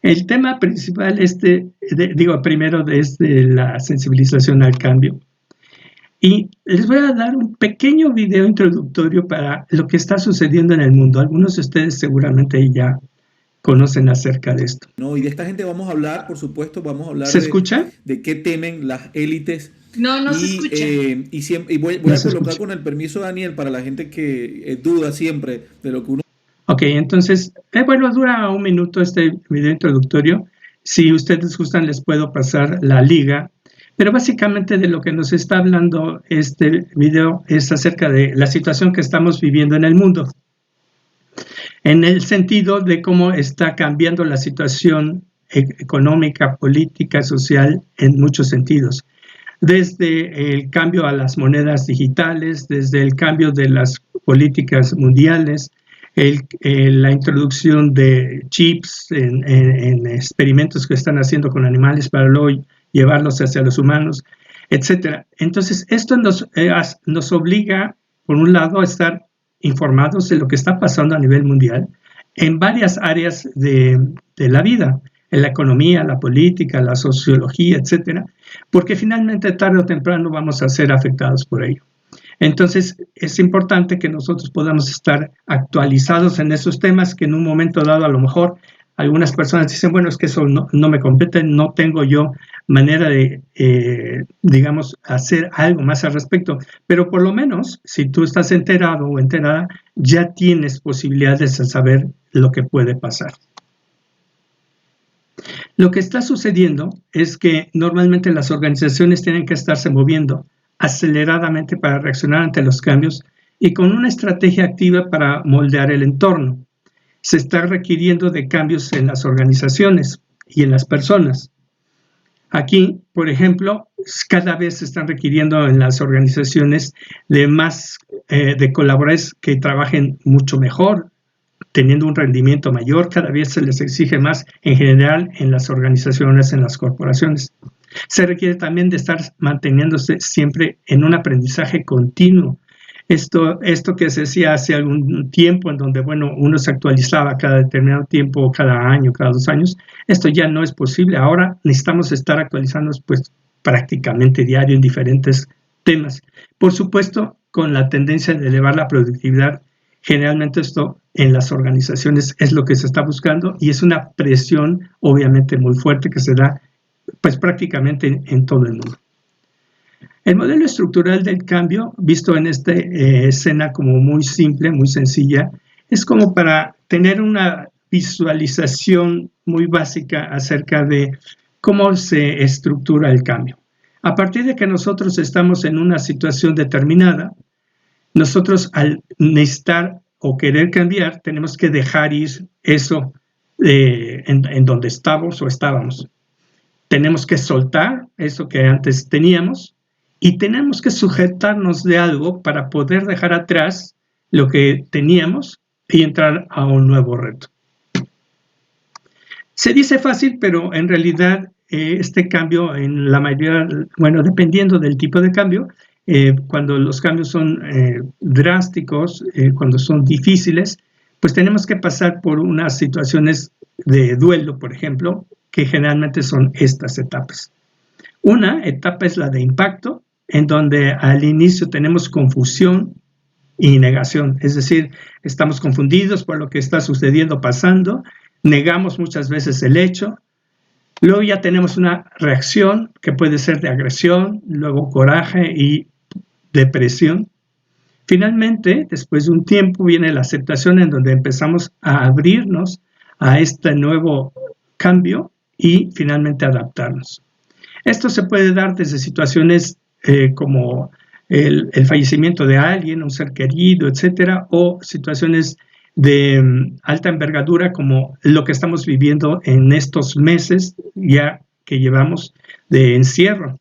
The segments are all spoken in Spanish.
El tema principal, primero es de la sensibilización al cambio. Y les voy a dar un pequeño video introductorio para lo que está sucediendo en el mundo. Algunos de ustedes seguramente ya conocen acerca de esto. ¿No? Y de esta gente vamos a hablar, por supuesto, vamos a hablar ¿Se escucha? de qué temen las élites. No, no se escucha. Y voy No a se colocar escucha. con el permiso de Daniel para la gente que duda siempre de lo que uno... Ok, entonces, dura 1 minuto este video introductorio. Si ustedes gustan, les puedo pasar la liga. Pero básicamente de lo que nos está hablando este video es acerca de la situación que estamos viviendo en el mundo, en el sentido de cómo está cambiando la situación económica, política, social, en muchos sentidos. Desde el cambio a las digitales, desde el cambio de las políticas mundiales, la introducción de chips en experimentos que están haciendo con animales para luego llevarlos hacia los humanos, etcétera. Entonces, esto nos obliga, por un lado, a estar informados de lo que está pasando a nivel mundial en varias áreas de la vida, en la economía, la política, la sociología, etcétera, porque finalmente tarde o temprano vamos a ser afectados por ello. Entonces, es importante que nosotros podamos estar actualizados en esos temas que en un momento dado a lo mejor algunas personas dicen, bueno, es que eso no me compete, no tengo yo manera de, hacer algo más al respecto. Pero por lo menos, si tú estás enterado o enterada, ya tienes posibilidades de saber lo que puede pasar. Lo que está sucediendo es que normalmente las organizaciones tienen que estarse moviendo aceleradamente para reaccionar ante los cambios y con una estrategia activa para moldear el entorno. Se está requiriendo de cambios en las organizaciones y en las personas. Aquí, por ejemplo, cada vez se están requiriendo en las organizaciones de colaboradores que trabajen mucho mejor, teniendo un rendimiento mayor. Cada vez se les exige más en general en las organizaciones, en las corporaciones. Se requiere también de estar manteniéndose siempre en un aprendizaje continuo. Esto que se hacía hace algún tiempo, en donde, uno se actualizaba cada determinado tiempo, cada año, cada 2 años, esto ya no es posible. Ahora necesitamos estar actualizándonos pues prácticamente diario en diferentes temas. Por supuesto, con la tendencia de elevar la productividad. Generalmente esto en las organizaciones es lo que se está buscando y es una presión obviamente muy fuerte que se da pues prácticamente en todo el mundo. El modelo estructural del cambio, visto en esta escena como muy simple, muy sencilla, es como para tener una visualización muy básica acerca de cómo se estructura el cambio. A partir de que nosotros estamos en una situación determinada, nosotros al necesitar o querer cambiar, tenemos que dejar ir eso en donde estamos o estábamos. Tenemos que soltar eso que antes teníamos y tenemos que sujetarnos de algo para poder dejar atrás lo que teníamos y entrar a un nuevo reto. Se dice fácil, pero en realidad este cambio en la mayoría, dependiendo del tipo de cambio, cuando los cambios son drásticos, cuando son difíciles, pues tenemos que pasar por unas situaciones de duelo, por ejemplo, que generalmente son estas etapas. Una etapa es la de impacto, en donde al inicio tenemos confusión y negación, es decir, estamos confundidos por lo que está sucediendo, pasando, negamos muchas veces el hecho, luego ya tenemos una reacción que puede ser de agresión, luego coraje y depresión. Finalmente, después de un tiempo, viene la aceptación en donde empezamos a abrirnos a este nuevo cambio y finalmente adaptarnos. Esto se puede dar desde situaciones como el fallecimiento de alguien, un ser querido, etcétera, o situaciones de alta envergadura como lo que estamos viviendo en estos meses ya que llevamos de encierro.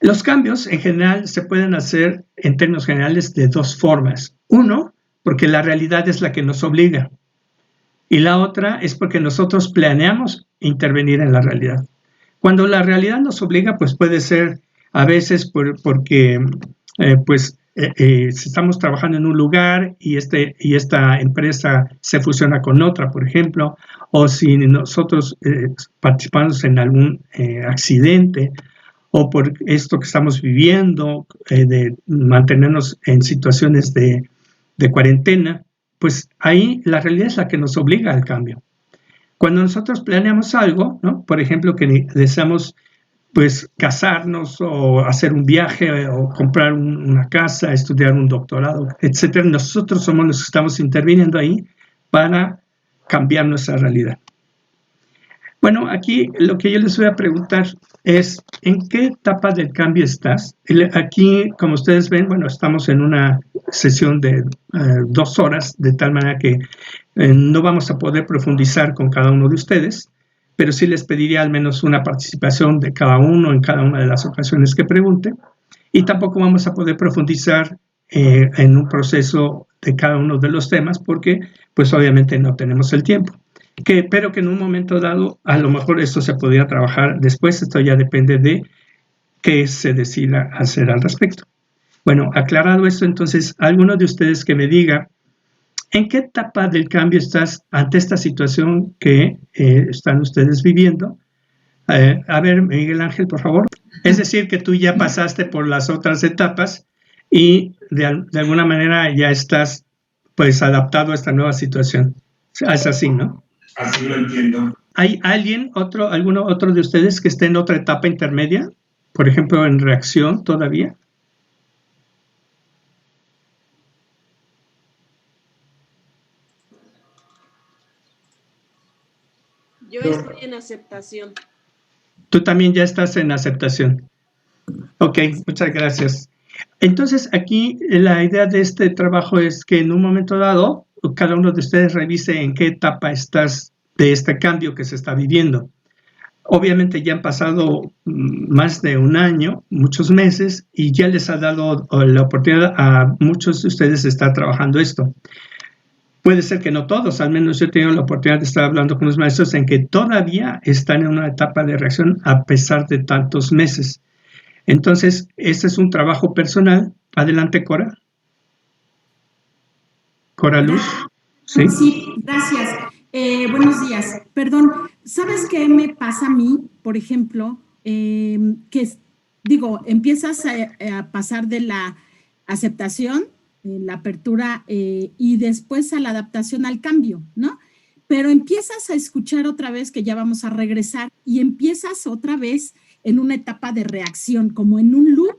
Los cambios en general se pueden hacer en términos generales de 2 formas. Uno, porque la realidad es la que nos obliga. Y la otra es porque nosotros planeamos intervenir en la realidad. Cuando la realidad nos obliga, pues puede ser a veces porque si estamos trabajando en un lugar y esta empresa se fusiona con otra, por ejemplo, o si nosotros participamos en algún accidente, o por esto que estamos viviendo, de mantenernos en situaciones de cuarentena, pues ahí la realidad es la que nos obliga al cambio. Cuando nosotros planeamos algo, ¿no? Por ejemplo, que deseamos pues casarnos o hacer un viaje o comprar una casa, estudiar un doctorado, etcétera, nosotros somos los que estamos interviniendo ahí para cambiar nuestra realidad. Bueno, aquí lo que yo les voy a preguntar es, ¿en qué etapa del cambio estás? Aquí, como ustedes ven, bueno, estamos en una sesión de 2 horas, de tal manera que no vamos a poder profundizar con cada uno de ustedes, pero sí les pediría al menos una participación de cada uno en cada una de las ocasiones que pregunte, y tampoco vamos a poder profundizar en un proceso de cada uno de los temas porque pues obviamente no tenemos el tiempo. Pero que en un momento dado a lo mejor esto se podría trabajar después, esto ya depende de qué se decida hacer al respecto. Bueno, aclarado esto, entonces, alguno de ustedes que me diga ¿en qué etapa del cambio estás ante esta situación que están ustedes viviendo? A ver, Miguel Ángel, por favor. Es decir, que tú ya pasaste por las otras etapas y de alguna manera ya estás pues adaptado a esta nueva situación. Es así, ¿no? Así lo entiendo. ¿Hay alguno otro de ustedes que esté en otra etapa intermedia? Por ejemplo, en reacción todavía. Yo estoy en aceptación. Tú también ya estás en aceptación. Ok, muchas gracias. Entonces, aquí la idea de este trabajo es que en un momento dado, cada uno de ustedes revise en qué etapa estás de este cambio que se está viviendo. Obviamente ya han pasado más de un año, muchos meses, y ya les ha dado la oportunidad a muchos de ustedes de estar trabajando esto. Puede ser que no todos, al menos yo he tenido la oportunidad de estar hablando con los maestros en que todavía están en una etapa de reacción a pesar de tantos meses. Entonces, este es un trabajo personal. Adelante, Cora. Cora Luz. Sí, sí, gracias. Buenos días. Perdón, ¿sabes qué me pasa a mí, por ejemplo? Empiezas a pasar de la aceptación, la apertura y después a la adaptación al cambio, ¿no? Pero empiezas a escuchar otra vez que ya vamos a regresar y empiezas otra vez en una etapa de reacción, como en un loop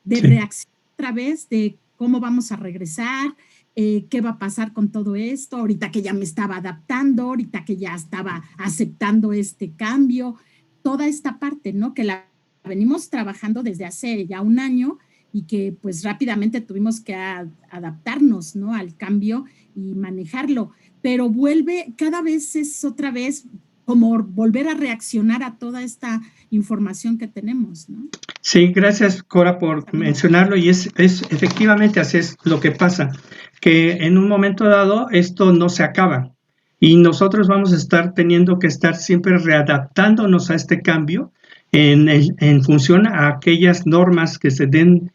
de reacción otra vez de cómo vamos a regresar, qué va a pasar con todo esto, ahorita que ya me estaba adaptando, ahorita que ya estaba aceptando este cambio, toda esta parte, ¿no? Que la venimos trabajando desde hace ya un año y que pues rápidamente tuvimos que adaptarnos, ¿no? Al cambio y manejarlo, pero cada vez es otra vez como volver a reaccionar a toda esta información que tenemos, ¿no? Sí, gracias, Cora, por mencionarlo, y es efectivamente así es lo que pasa, que en un momento dado esto no se acaba y nosotros vamos a estar teniendo que estar siempre readaptándonos a este cambio en función a aquellas normas que se den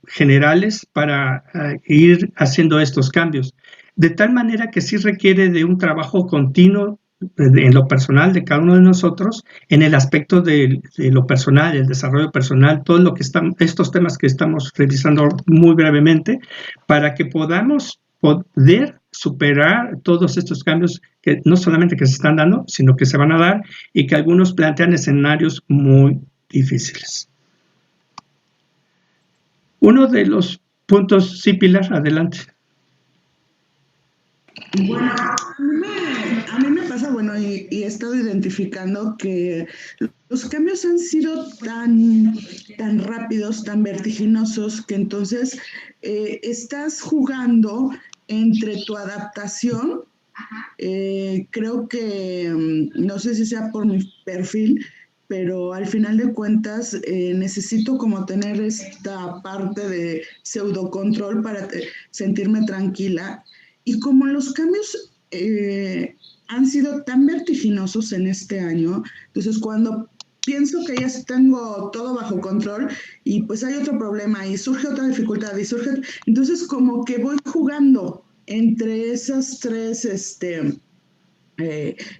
generales para ir haciendo estos cambios, de tal manera que sí requiere de un trabajo continuo en lo personal de cada uno de nosotros, en el aspecto de lo personal, el desarrollo personal, todo lo que estos temas que estamos revisando muy brevemente, para que podamos poder superar todos estos cambios que no solamente que se están dando, sino que se van a dar y que algunos plantean escenarios muy difíciles. Uno de los puntos, sí, Pilar, adelante. Bueno, a mí me pasa, bueno, y he estado identificando que los cambios han sido tan rápidos, tan vertiginosos, que entonces estás jugando entre tu adaptación. Creo que, no sé si sea por mi perfil, pero al final de cuentas necesito como tener esta parte de pseudocontrol para sentirme tranquila. Y como los cambios han sido tan vertiginosos en este año, entonces cuando pienso que ya tengo todo bajo control y pues hay otro problema y surge otra dificultad y surge, entonces como que voy jugando entre esas tres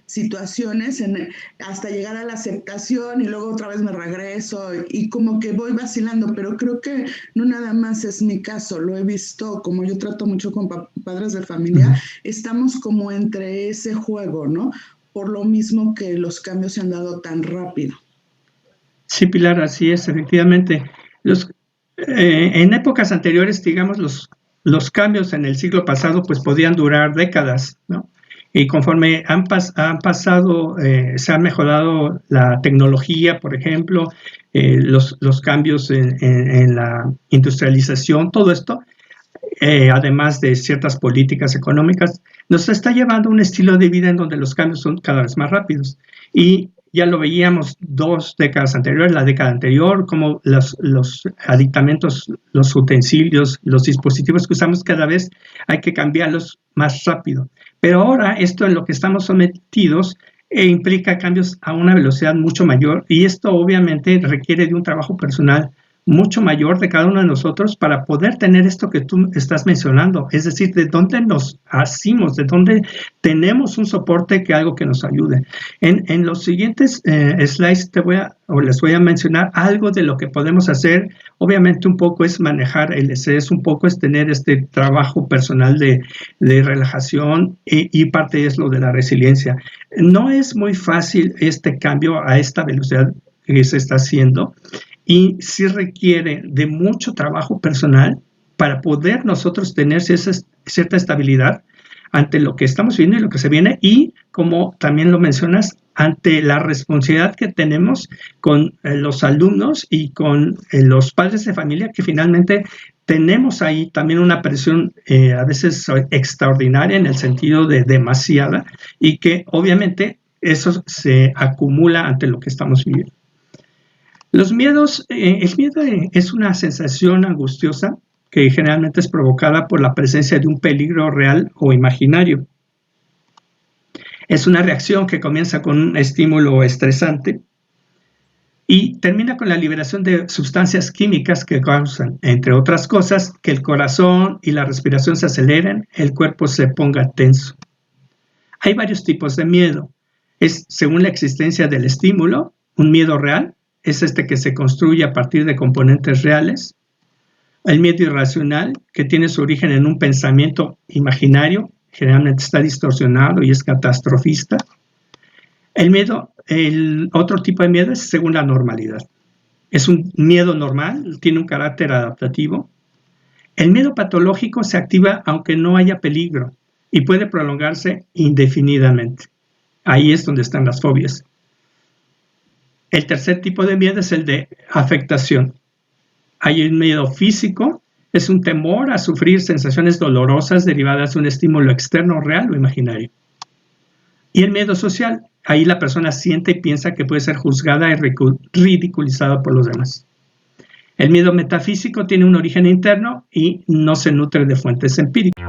situaciones hasta llegar a la aceptación y luego otra vez me regreso y como que voy vacilando, pero creo que no nada más es mi caso, lo he visto, como yo trato mucho con padres de familia, estamos como entre ese juego, ¿no? Por lo mismo que los cambios se han dado tan rápido. Sí, Pilar, así es, efectivamente. En épocas anteriores, digamos, los cambios en el siglo pasado pues podían durar décadas, ¿no? Y conforme han pasado, se ha mejorado la tecnología, por ejemplo, los cambios en la industrialización, todo esto, además de ciertas políticas económicas, nos está llevando a un estilo de vida en donde los cambios son cada vez más rápidos. Y ya lo veíamos 2 décadas anteriores, la década anterior, como los aditamentos, los utensilios, los dispositivos que usamos cada vez hay que cambiarlos más rápido. Pero ahora esto en lo que estamos sometidos implica cambios a una velocidad mucho mayor y esto obviamente requiere de un trabajo personal mucho mayor de cada uno de nosotros para poder tener esto que tú estás mencionando, es decir, de dónde nos asimos, de dónde tenemos un soporte, que algo que nos ayude. En los siguientes slides les voy a mencionar algo de lo que podemos hacer. Obviamente un poco es manejar el estrés, un poco es tener este trabajo personal de relajación y parte es lo de la resiliencia. No es muy fácil este cambio a esta velocidad que se está haciendo, y sí requiere de mucho trabajo personal para poder nosotros tener cierta estabilidad ante lo que estamos viendo y lo que se viene y, como también lo mencionas, ante la responsabilidad que tenemos con los alumnos y con los padres de familia, que finalmente tenemos ahí también una presión a veces extraordinaria en el sentido de demasiada y que obviamente eso se acumula ante lo que estamos viviendo. Los miedos, el miedo es una sensación angustiosa que generalmente es provocada por la presencia de un peligro real o imaginario. Es una reacción que comienza con un estímulo estresante y termina con la liberación de sustancias químicas que causan, entre otras cosas, que el corazón y la respiración se aceleren, el cuerpo se ponga tenso. Hay varios tipos de miedo. Es según la existencia del estímulo, un miedo real, es este que se construye a partir de componentes reales. El miedo irracional, que tiene su origen en un pensamiento imaginario, generalmente está distorsionado y es catastrofista. El otro tipo de miedo es según la normalidad. Es un miedo normal, tiene un carácter adaptativo. El miedo patológico se activa aunque no haya peligro y puede prolongarse indefinidamente. Ahí es donde están las fobias. El tercer tipo de miedo es el de afectación. Hay el miedo físico, es un temor a sufrir sensaciones dolorosas derivadas de un estímulo externo real o imaginario. Y el miedo social, ahí la persona siente y piensa que puede ser juzgada y ridiculizada por los demás. El miedo metafísico tiene un origen interno y no se nutre de fuentes empíricas.